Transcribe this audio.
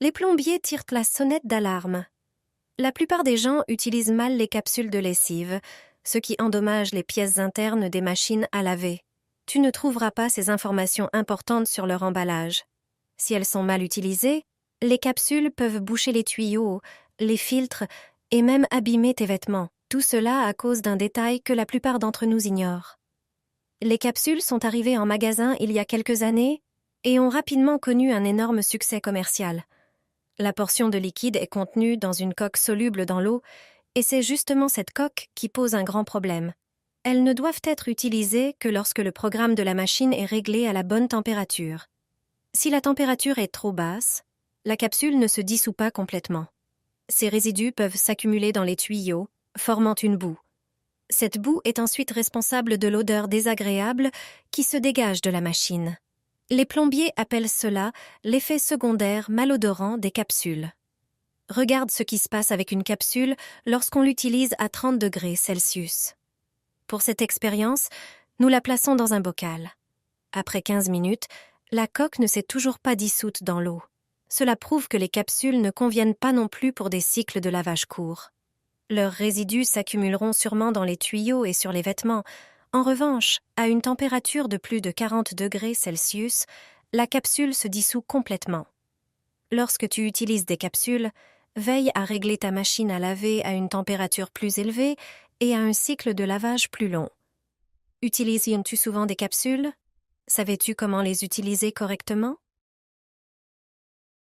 Les plombiers tirent la sonnette d'alarme. La plupart des gens utilisent mal les capsules de lessive, ce qui endommage les pièces internes des machines à laver. Tu ne trouveras pas ces informations importantes sur leur emballage. Si elles sont mal utilisées, les capsules peuvent boucher les tuyaux, les filtres et même abîmer tes vêtements. Tout cela à cause d'un détail que la plupart d'entre nous ignorent. Les capsules sont arrivées en magasin il y a quelques années et ont rapidement connu un énorme succès commercial. La portion de liquide est contenue dans une coque soluble dans l'eau et c'est justement cette coque qui pose un grand problème. Elles ne doivent être utilisées que lorsque le programme de la machine est réglé à la bonne température. Si la température est trop basse, la capsule ne se dissout pas complètement. Ces résidus peuvent s'accumuler dans les tuyaux, formant une boue. Cette boue est ensuite responsable de l'odeur désagréable qui se dégage de la machine. Les plombiers appellent cela l'effet secondaire malodorant des capsules. Regarde ce qui se passe avec une capsule lorsqu'on l'utilise à 30 degrés Celsius. Pour cette expérience, nous la plaçons dans un bocal. Après 15 minutes, la coque ne s'est toujours pas dissoute dans l'eau. Cela prouve que les capsules ne conviennent pas non plus pour des cycles de lavage courts. Leurs résidus s'accumuleront sûrement dans les tuyaux et sur les vêtements. En revanche, à une température de plus de 40 degrés Celsius, la capsule se dissout complètement. Lorsque tu utilises des capsules, veille à régler ta machine à laver à une température plus élevée et à un cycle de lavage plus long. Utilises-tu souvent des capsules? Savais-tu comment les utiliser correctement?